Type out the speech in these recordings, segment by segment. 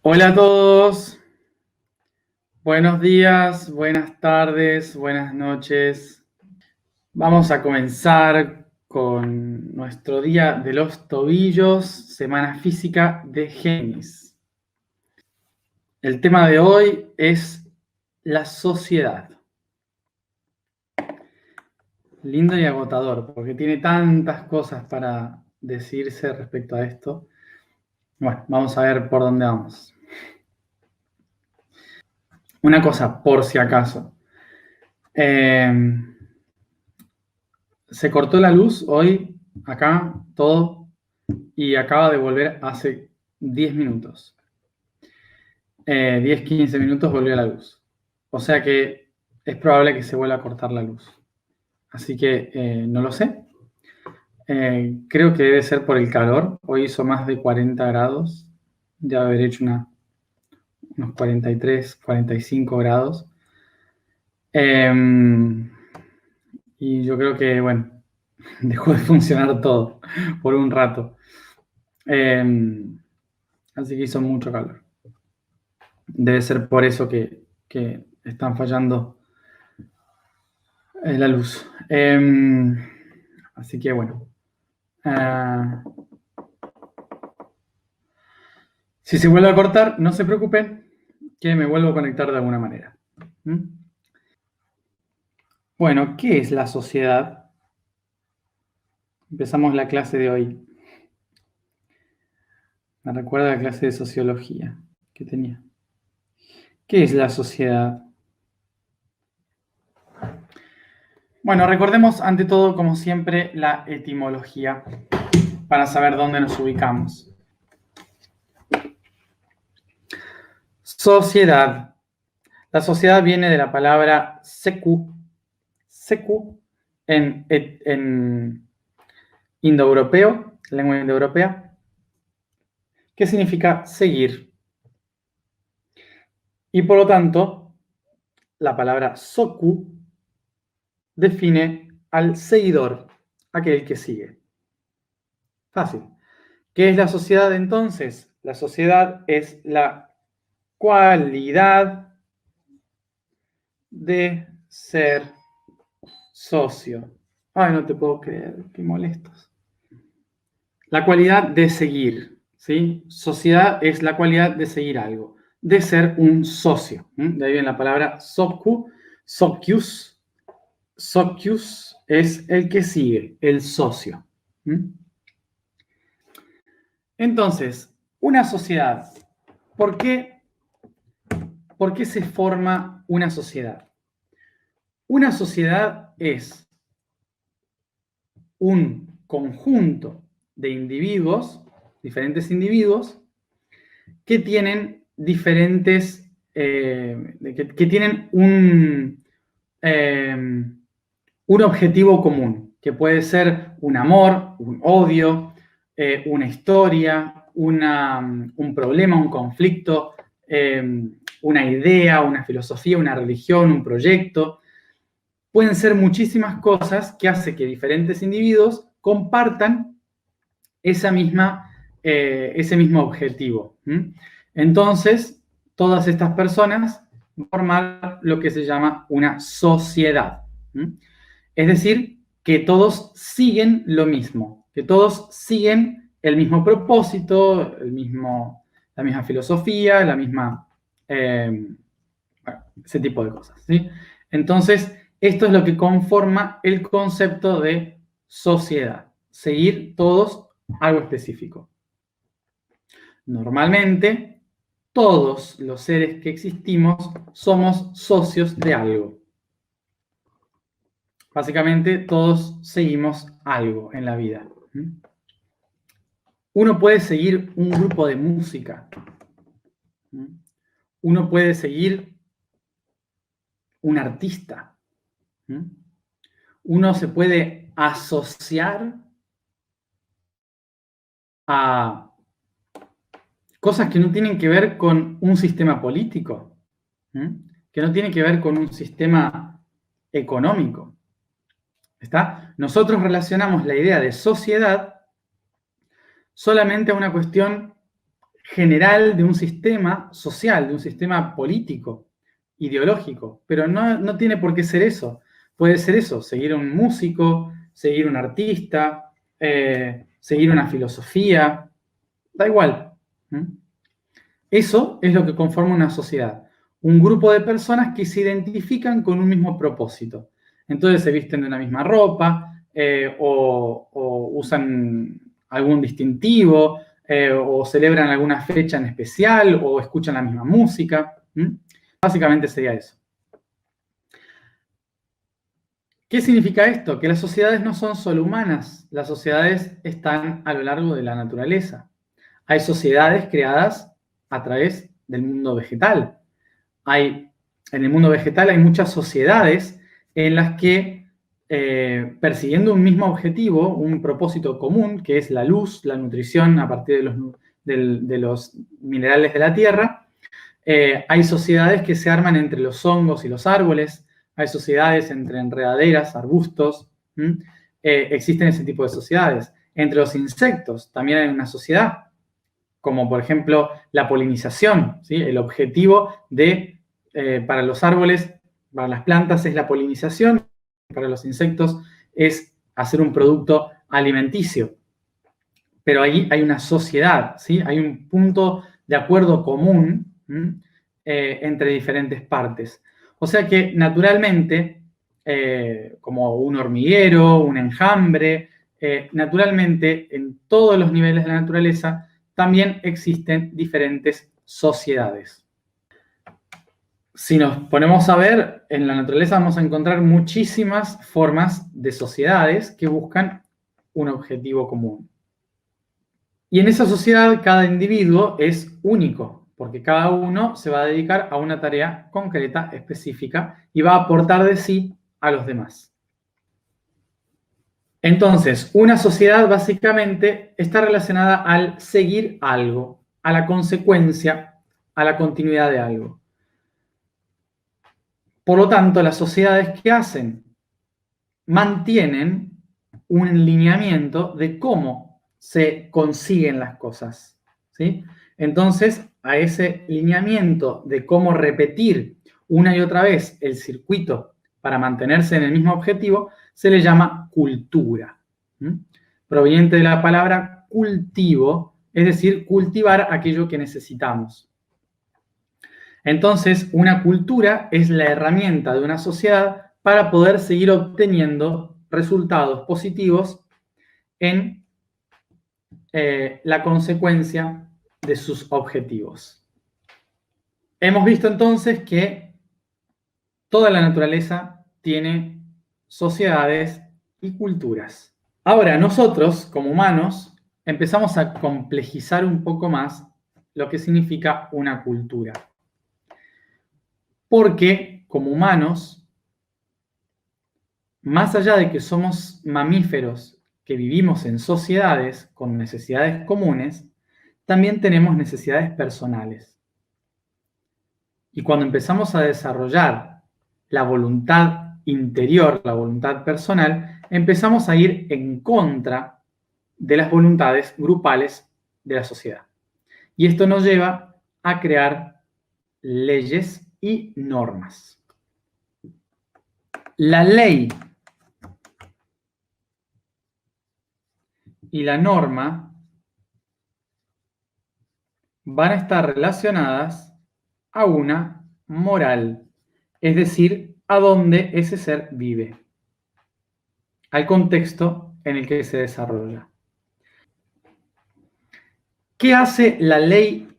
Hola a todos, buenos días, buenas tardes, buenas noches. Vamos a comenzar con nuestro día de los tobillos, semana física de Géminis. El tema de hoy es la sociedad. Lindo y agotador, porque tiene tantas cosas para decirse respecto a esto. Bueno, vamos a ver por dónde vamos. Una cosa, por si acaso. Se cortó la luz hoy, acá, todo, y acaba de volver hace 10 minutos. 10-15 minutos volvió la luz. O sea que es probable que se vuelva a cortar la luz. Así que no lo sé. Creo que debe ser por el calor. Hoy hizo más de 40 grados. De haber hecho unos 43, 45 grados. Y yo creo que, bueno, dejó de funcionar todo por un rato. Así que hizo mucho calor. Debe ser por eso que están fallando la luz. Así que bueno. Si se vuelve a cortar, no se preocupen, que me vuelvo a conectar de alguna manera. Bueno, ¿qué es la sociedad? Empezamos la clase de hoy. Me recuerda la clase de sociología que tenía. ¿Qué es la sociedad? Bueno, recordemos ante todo, como siempre, la etimología para saber dónde nos ubicamos. Sociedad. La sociedad viene de la palabra secu en indoeuropeo, lengua indoeuropea, que significa seguir. Y por lo tanto, la palabra soku define al seguidor, aquel que sigue. Fácil. ¿Qué es la sociedad entonces? La sociedad es la cualidad de ser socio. Ay, no te puedo creer, qué molestos. La cualidad de seguir, ¿sí? Sociedad es la cualidad de seguir algo, de ser un socio. De ahí viene la palabra socu, socius. Socius es el que sigue, el socio. Entonces, una sociedad. ¿Por qué se forma una sociedad? Una sociedad es un conjunto de individuos, diferentes individuos, que tienen diferentes, que tienen un objetivo común, que puede ser un amor, un odio, una historia, un problema, un conflicto, una idea, una filosofía, una religión, un proyecto. Pueden ser muchísimas cosas que hacen que diferentes individuos compartan ese mismo objetivo. Entonces, todas estas personas forman lo que se llama una sociedad. Es decir, que todos siguen lo mismo, que todos siguen el mismo propósito, la misma filosofía, ese tipo de cosas. ¿Sí? Entonces, esto es lo que conforma el concepto de sociedad, seguir todos algo específico. Normalmente, todos los seres que existimos somos socios de algo. Básicamente, todos seguimos algo en la vida. Uno puede seguir un grupo de música. Uno puede seguir un artista. Uno se puede asociar a cosas que no tienen que ver con un sistema político, que no tienen que ver con un sistema económico. ¿Está? Nosotros relacionamos la idea de sociedad solamente a una cuestión general de un sistema social, de un sistema político, ideológico, pero no tiene por qué ser eso. Puede ser eso, seguir a un músico, seguir a un artista, seguir una filosofía, da igual. ¿Mm? Eso es lo que conforma una sociedad. Un grupo de personas que se identifican con un mismo propósito. Entonces se visten de una misma ropa o usan algún distintivo o celebran alguna fecha en especial o escuchan la misma música. ¿Mm? Básicamente sería eso. ¿Qué significa esto? Que las sociedades no son solo humanas, las sociedades están a lo largo de la naturaleza. Hay sociedades creadas a través del mundo vegetal. En el mundo vegetal hay muchas sociedades en las que, persiguiendo un mismo objetivo, un propósito común, que es la luz, la nutrición a partir de los minerales de la tierra, hay sociedades que se arman entre los hongos y los árboles, hay sociedades entre enredaderas, arbustos, existen ese tipo de sociedades. Entre los insectos también hay una sociedad, como por ejemplo la polinización, ¿sí? El objetivo para los árboles, para las plantas es la polinización, para los insectos es hacer un producto alimenticio. Pero ahí hay una sociedad, ¿sí? Hay un punto de acuerdo común entre diferentes partes. O sea que naturalmente, como un hormiguero, un enjambre, naturalmente en todos los niveles de la naturaleza también existen diferentes sociedades. Si nos ponemos a ver, en la naturaleza vamos a encontrar muchísimas formas de sociedades que buscan un objetivo común. Y en esa sociedad cada individuo es único, porque cada uno se va a dedicar a una tarea concreta, específica, y va a aportar de sí a los demás. Entonces, una sociedad básicamente está relacionada al seguir algo, a la consecuencia, a la continuidad de algo. Por lo tanto, las sociedades que hacen mantienen un lineamiento de cómo se consiguen las cosas, ¿sí? Entonces, a ese lineamiento de cómo repetir una y otra vez el circuito para mantenerse en el mismo objetivo, se le llama cultura. Proveniente de la palabra cultivo, es decir, cultivar aquello que necesitamos. Entonces, una cultura es la herramienta de una sociedad para poder seguir obteniendo resultados positivos en la consecuencia de sus objetivos. Hemos visto entonces que toda la naturaleza tiene sociedades y culturas. Ahora, nosotros, como humanos, empezamos a complejizar un poco más lo que significa una cultura. Porque, como humanos, más allá de que somos mamíferos que vivimos en sociedades con necesidades comunes, también tenemos necesidades personales. Y cuando empezamos a desarrollar la voluntad interior, la voluntad personal, empezamos a ir en contra de las voluntades grupales de la sociedad. Y esto nos lleva a crear leyes y normas. La ley y la norma van a estar relacionadas a una moral, es decir, a dónde ese ser vive, al contexto en el que se desarrolla. ¿Qué hace la ley,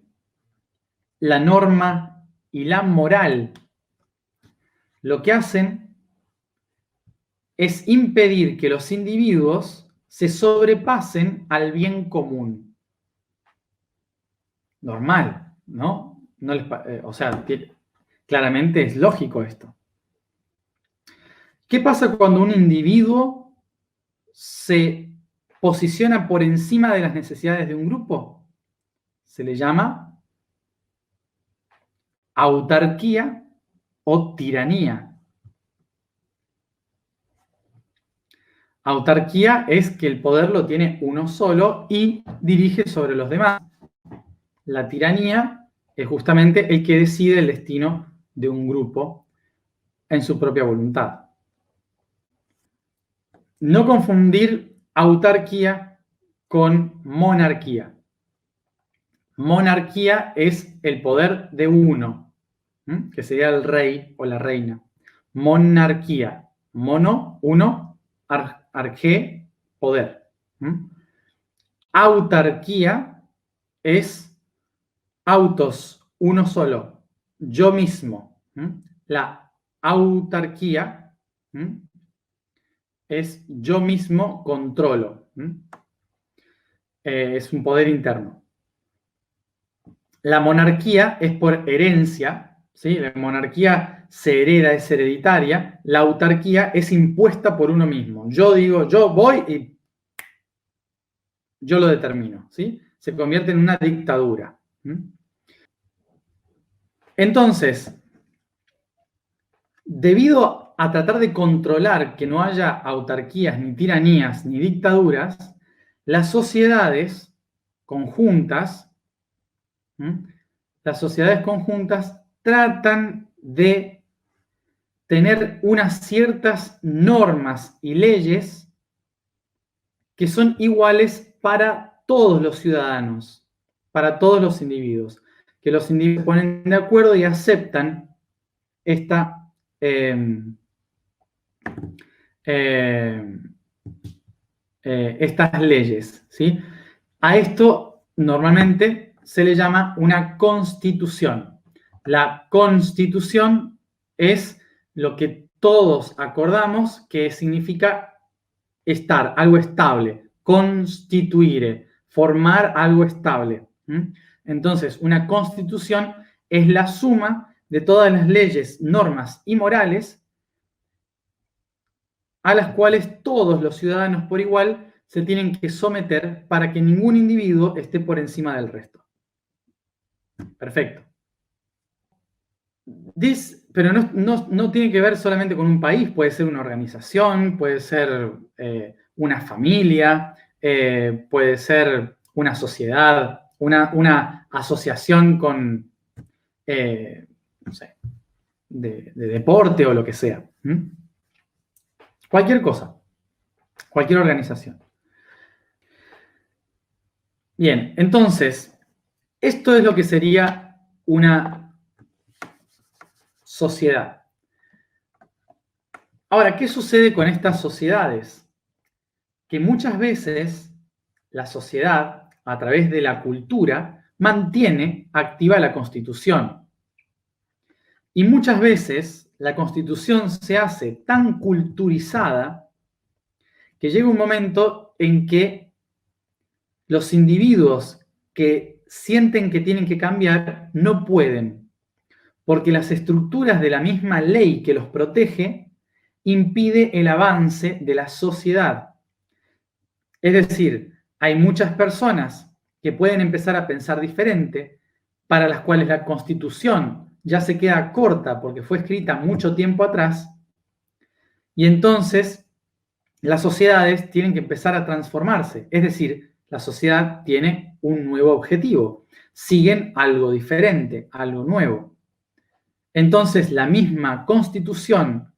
la norma y la moral? Lo que hacen es impedir que los individuos se sobrepasen al bien común. Normal, ¿no? O sea, claramente es lógico esto. ¿Qué pasa cuando un individuo se posiciona por encima de las necesidades de un grupo? Se le llama autarquía o tiranía. Autarquía es que el poder lo tiene uno solo y dirige sobre los demás. La tiranía es justamente el que decide el destino de un grupo en su propia voluntad. No confundir autarquía con monarquía. Monarquía es el poder de uno, que sería el rey o la reina. Monarquía, mono, uno, arqué, poder. Autarquía es autos, uno solo, yo mismo. La autarquía es yo mismo controlo. Es un poder interno. La monarquía es por herencia, ¿sí? La monarquía se hereda, es hereditaria. La autarquía es impuesta por uno mismo. Yo digo, yo voy y yo lo determino, ¿sí? Se convierte en una dictadura. Entonces, debido a tratar de controlar que no haya autarquías, ni tiranías, ni dictaduras, las sociedades conjuntas, tratan de tener unas ciertas normas y leyes que son iguales para todos los ciudadanos, para todos los individuos, que los individuos se ponen de acuerdo y aceptan estas leyes, ¿sí? A esto normalmente se le llama una constitución. La constitución es lo que todos acordamos que significa estar, algo estable, constituire, formar algo estable. Entonces, una constitución es la suma de todas las leyes, normas y morales a las cuales todos los ciudadanos por igual se tienen que someter para que ningún individuo esté por encima del resto. Perfecto. Pero no tiene que ver solamente con un país, puede ser una organización, puede ser una familia, puede ser una sociedad, una asociación con, no sé, de deporte o lo que sea. Cualquier cosa, cualquier organización. Bien, entonces, esto es lo que sería una sociedad. Ahora, ¿qué sucede con estas sociedades? Que muchas veces la sociedad, a través de la cultura, mantiene activa la Constitución. Y muchas veces la Constitución se hace tan culturizada que llega un momento en que los individuos que sienten que tienen que cambiar no pueden, porque las estructuras de la misma ley que los protege impide el avance de la sociedad. Es decir, hay muchas personas que pueden empezar a pensar diferente, para las cuales la Constitución ya se queda corta porque fue escrita mucho tiempo atrás, y entonces las sociedades tienen que empezar a transformarse. Es decir, la sociedad tiene un nuevo objetivo, siguen algo diferente, algo nuevo. Entonces la misma Constitución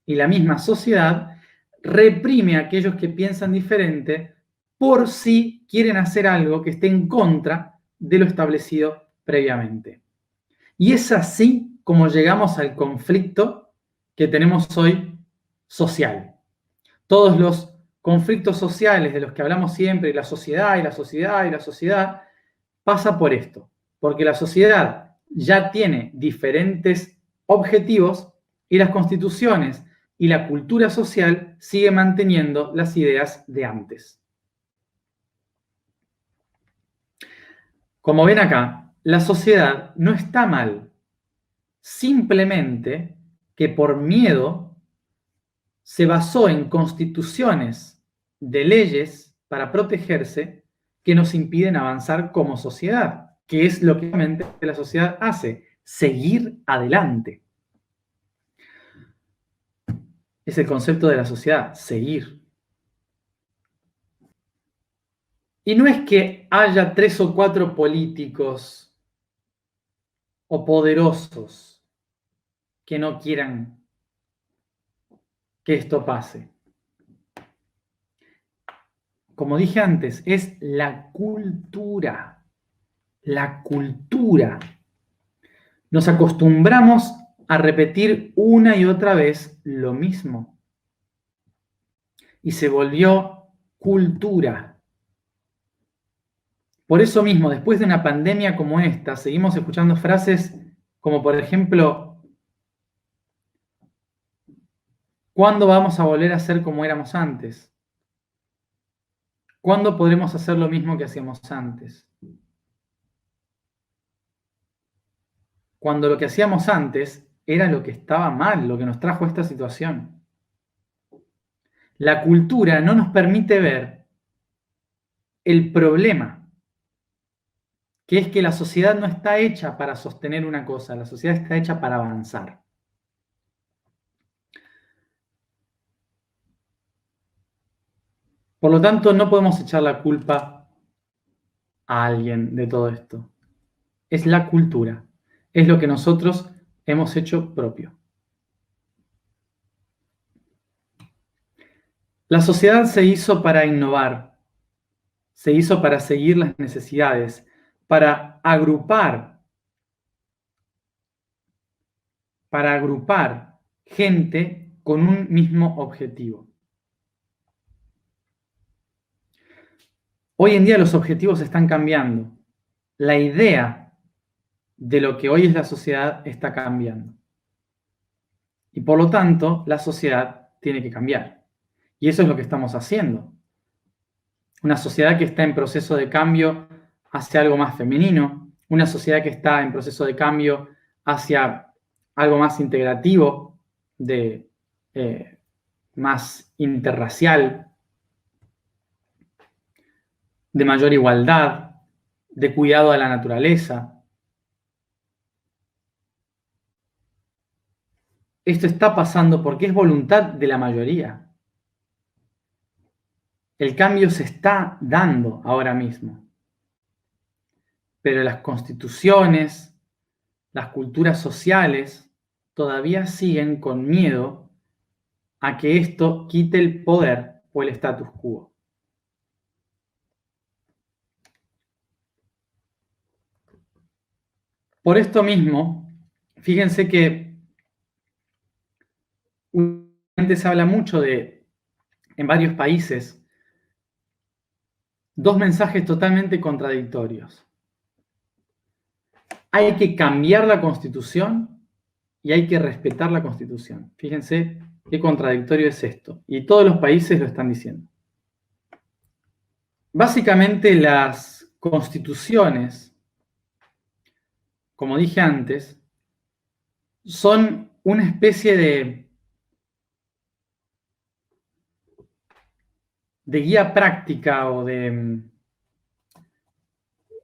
y la misma sociedad reprime a aquellos que piensan diferente por si quieren hacer algo que esté en contra de lo establecido previamente. Y es así como llegamos al conflicto que tenemos hoy social. Todos los conflictos sociales de los que hablamos siempre, y la sociedad, y la sociedad, y la sociedad, pasa por esto, porque la sociedad ya tiene diferentes objetivos y las constituciones y la cultura social sigue manteniendo las ideas de antes. Como ven acá, la sociedad no está mal, simplemente que por miedo se basó en constituciones de leyes para protegerse que nos impiden avanzar como sociedad, que es lo que realmente la sociedad hace, seguir adelante. Es el concepto de la sociedad, seguir. Y no es que haya 3 o 4 políticos o poderosos que no quieran que esto pase. Como dije antes, es la cultura. La cultura. Nos acostumbramos a repetir una y otra vez lo mismo. Y se volvió cultura. Por eso mismo, después de una pandemia como esta, seguimos escuchando frases como, por ejemplo, ¿cuándo vamos a volver a ser como éramos antes? ¿Cuándo podremos hacer lo mismo que hacíamos antes? Cuando lo que hacíamos antes era lo que estaba mal, lo que nos trajo a esta situación. La cultura no nos permite ver el problema, que es que la sociedad no está hecha para sostener una cosa, la sociedad está hecha para avanzar. Por lo tanto, no podemos echar la culpa a alguien de todo esto. Es la cultura, es lo que nosotros hemos hecho propio. La sociedad se hizo para innovar, se hizo para seguir las necesidades, para agrupar gente con un mismo objetivo. Hoy en día los objetivos están cambiando. La idea de lo que hoy es la sociedad está cambiando. Y por lo tanto, la sociedad tiene que cambiar. Y eso es lo que estamos haciendo. Una sociedad que está en proceso de cambio hacia algo más femenino, una sociedad que está en proceso de cambio hacia algo más integrativo, más interracial, de mayor igualdad, de cuidado a la naturaleza. Esto está pasando porque es voluntad de la mayoría. El cambio se está dando ahora mismo. Pero las constituciones, las culturas sociales, todavía siguen con miedo a que esto quite el poder o el status quo. Por esto mismo, fíjense que últimamente se habla mucho de, en varios países, dos mensajes totalmente contradictorios. Hay que cambiar la Constitución y hay que respetar la Constitución. Fíjense qué contradictorio es esto. Y todos los países lo están diciendo. Básicamente las constituciones, como dije antes, son una especie de guía práctica o de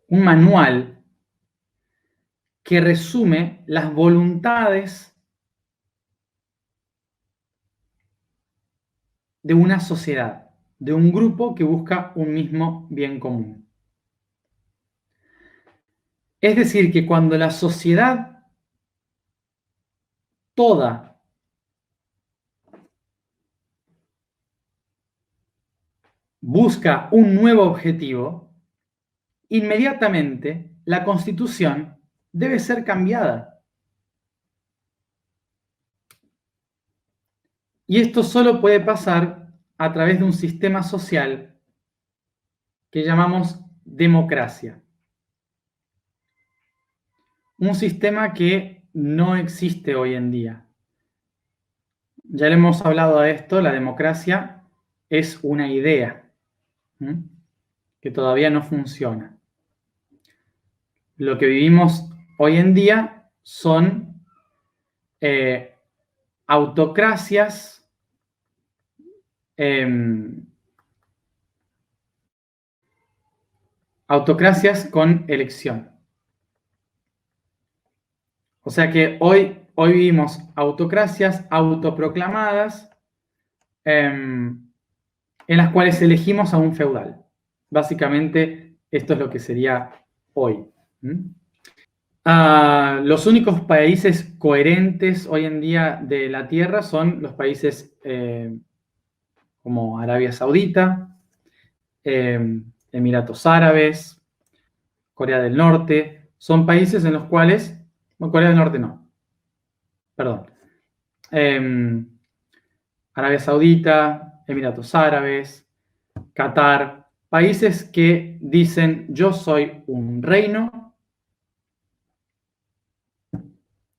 un manual que resume las voluntades de una sociedad, de un grupo que busca un mismo bien común. Es decir, que cuando la sociedad toda busca un nuevo objetivo, inmediatamente la Constitución debe ser cambiada. Y esto solo puede pasar a través de un sistema social que llamamos democracia. Un sistema que no existe hoy en día. Ya le hemos hablado de esto, la democracia es una idea que todavía no funciona. Lo que vivimos hoy en día son autocracias autocracias con elección. O sea que hoy vivimos autocracias autoproclamadas en las cuales elegimos a un feudal. Básicamente, esto es lo que sería hoy. Los únicos países coherentes hoy en día de la Tierra son los países como Arabia Saudita, Emiratos Árabes, Corea del Norte. Son países en los cuales, bueno, Corea del Norte no, perdón. Arabia Saudita, Emiratos Árabes, Qatar, países que dicen yo soy un reino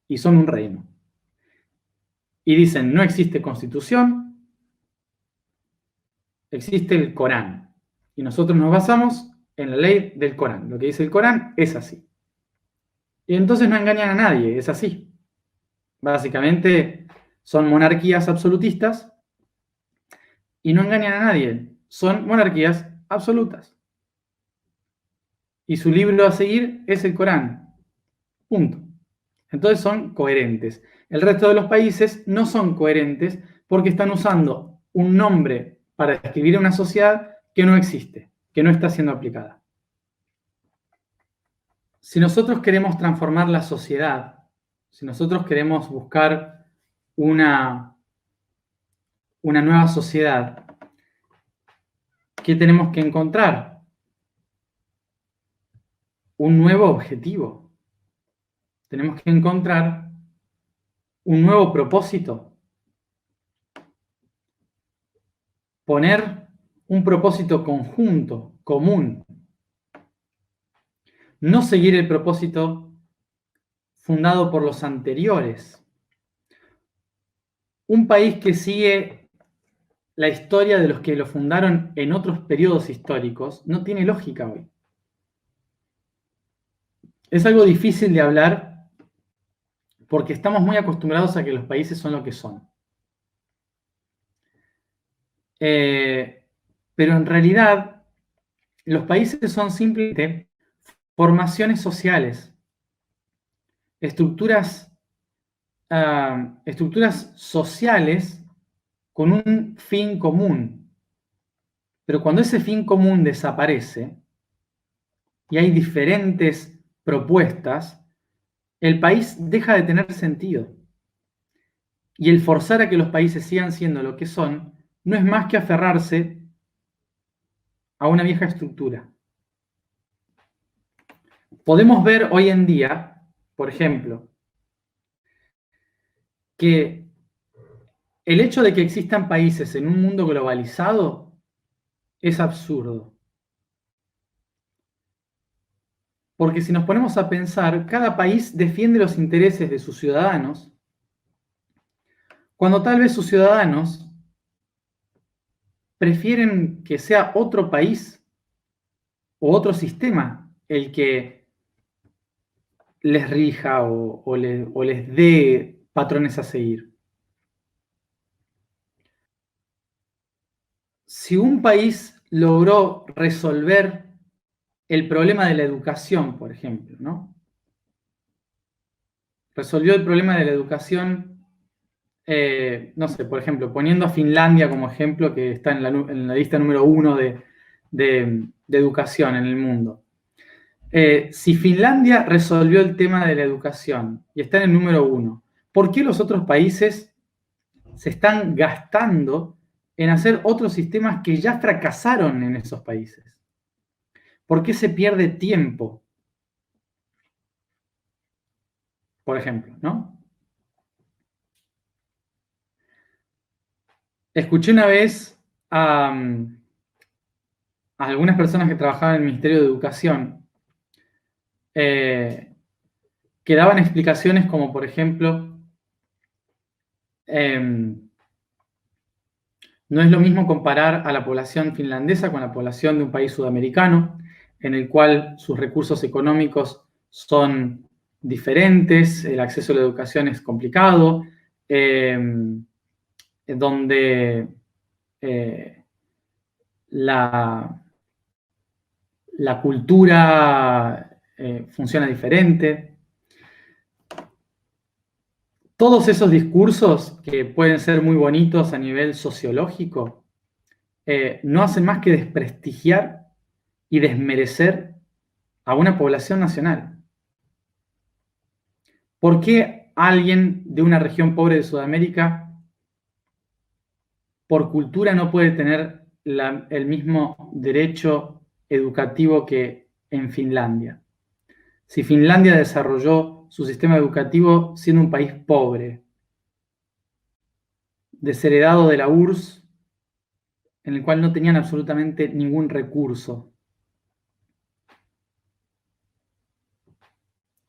y son un reino. Y dicen no existe constitución, existe el Corán. Y nosotros nos basamos en la ley del Corán. Lo que dice el Corán es así. Y entonces no engañan a nadie, es así. Básicamente son monarquías absolutistas y no engañan a nadie. Son monarquías absolutas. Y su libro a seguir es el Corán. Punto. Entonces son coherentes. El resto de los países no son coherentes porque están usando un nombre para describir una sociedad que no existe, que no está siendo aplicada. Si nosotros queremos transformar la sociedad, si nosotros queremos buscar una nueva sociedad, ¿qué tenemos que encontrar? Un nuevo objetivo. Tenemos que encontrar un nuevo propósito. Poner un propósito conjunto, común. No seguir el propósito fundado por los anteriores. Un país que sigue la historia de los que lo fundaron en otros periodos históricos no tiene lógica hoy. Es algo difícil de hablar porque estamos muy acostumbrados a que los países son lo que son. Pero en realidad, los países son simplemente formaciones sociales, estructuras sociales con un fin común. Pero cuando ese fin común desaparece y hay diferentes propuestas, el país deja de tener sentido. Y el forzar a que los países sigan siendo lo que son no es más que aferrarse a una vieja estructura. Podemos ver hoy en día, por ejemplo, que el hecho de que existan países en un mundo globalizado es absurdo. Porque si nos ponemos a pensar, cada país defiende los intereses de sus ciudadanos, cuando tal vez sus ciudadanos prefieren que sea otro país o otro sistema el que les rija o les dé patrones a seguir. Si un país logró resolver el problema de la educación, por ejemplo, ¿no? Resolvió el problema de la educación, no sé, por ejemplo, poniendo a Finlandia como ejemplo, que está en la lista número 1 de educación en el mundo. Si Finlandia resolvió el tema de la educación y está en el número 1, ¿por qué los otros países se están gastando en hacer otros sistemas que ya fracasaron en esos países? ¿Por qué se pierde tiempo? Por ejemplo, ¿no? Escuché una vez a algunas personas que trabajaban en el Ministerio de Educación que daban explicaciones como, por ejemplo, no es lo mismo comparar a la población finlandesa con la población de un país sudamericano, en el cual sus recursos económicos son diferentes, el acceso a la educación es complicado, donde la cultura funciona diferente. Todos esos discursos que pueden ser muy bonitos a nivel sociológico no hacen más que desprestigiar y desmerecer a una población nacional. ¿Por qué alguien de una región pobre de Sudamérica, por cultura, no puede tener el mismo derecho educativo que en Finlandia? Si Finlandia desarrolló su sistema educativo siendo un país pobre, desheredado de la URSS, en el cual no tenían absolutamente ningún recurso.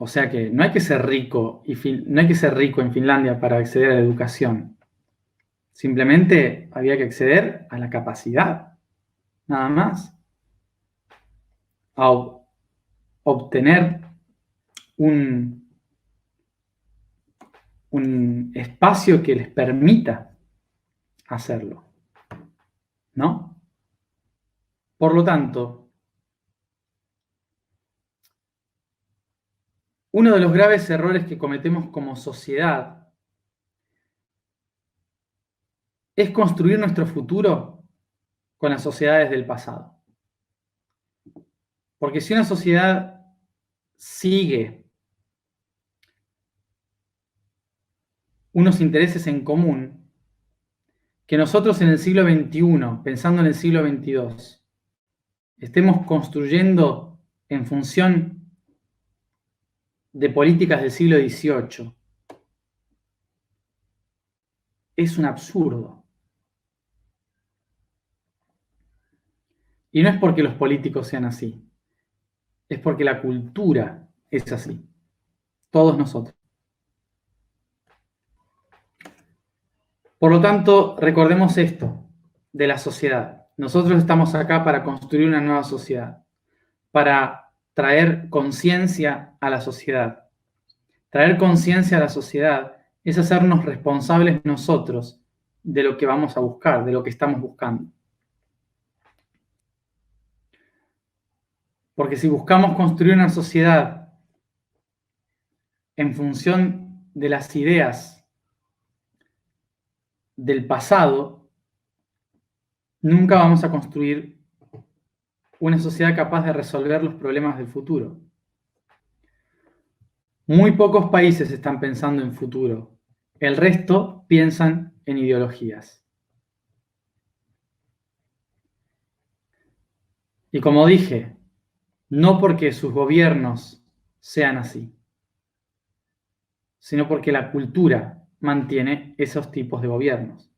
O sea que no hay que ser rico no hay que ser rico en Finlandia para acceder a la educación. Simplemente había que acceder a la capacidad, nada más, a obtener un espacio que les permita hacerlo, ¿no? Por lo tanto, uno de los graves errores que cometemos como sociedad es construir nuestro futuro con las sociedades del pasado. Porque si una sociedad sigue unos intereses en común, que nosotros en el siglo XXI, pensando en el siglo XXII, estemos construyendo en función de políticas del siglo XVIII, es un absurdo. Y no es porque los políticos sean así, es porque la cultura es así. Todos nosotros. Por lo tanto, recordemos esto de la sociedad. Nosotros estamos acá para construir una nueva sociedad, para traer conciencia a la sociedad. Traer conciencia a la sociedad es hacernos responsables nosotros de lo que vamos a buscar, de lo que estamos buscando. Porque si buscamos construir una sociedad en función de las ideas del pasado, nunca vamos a construir una sociedad capaz de resolver los problemas del futuro. Muy pocos países están pensando en futuro. El resto piensan en ideologías. Y como dije, no porque sus gobiernos sean así, sino porque la cultura mantiene esos tipos de gobiernos.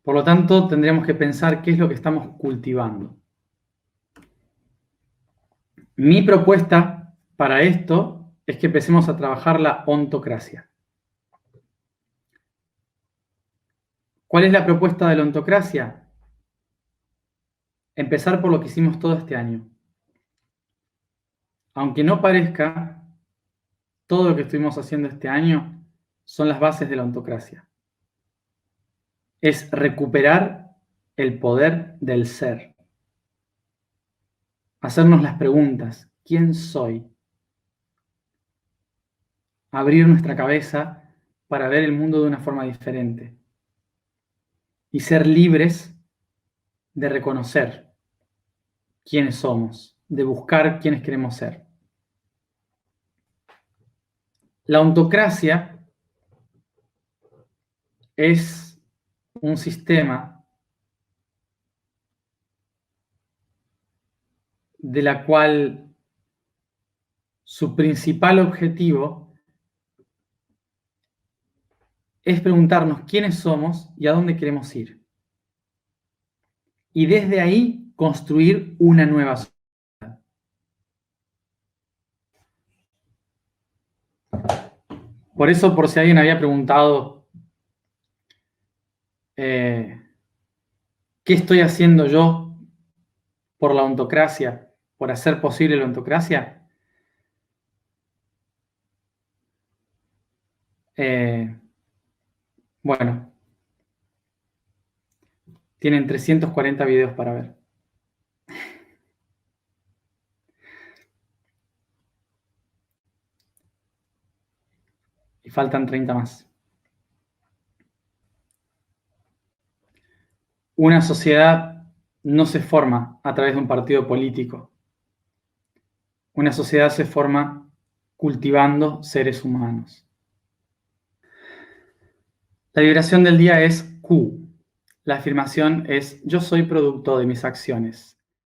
Por lo tanto, tendríamos que pensar qué es lo que estamos cultivando. Mi propuesta para esto es que empecemos a trabajar la ontocracia. ¿Cuál es la propuesta de la ontocracia? Empezar por lo que hicimos todo este año. Aunque no parezca, todo lo que estuvimos haciendo este año son las bases de la ontocracia. Es recuperar el poder del ser. Hacernos las preguntas, ¿quién soy? Abrir nuestra cabeza para ver el mundo de una forma diferente. Y ser libres de reconocer quiénes somos, de buscar quiénes queremos ser. La ontocracia es un sistema de la cual su principal objetivo es preguntarnos quiénes somos y a dónde queremos ir. Y desde ahí construir una nueva sociedad. Por eso, por si alguien había preguntado ¿qué estoy haciendo yo por la ontocracia, por hacer posible la ontocracia? Bueno, tienen 340 videos para ver. Y faltan 30 más. Una sociedad no se forma a través de un partido político. Una sociedad se forma cultivando seres humanos. La vibración del día es Q. La afirmación es: yo soy producto de mis acciones.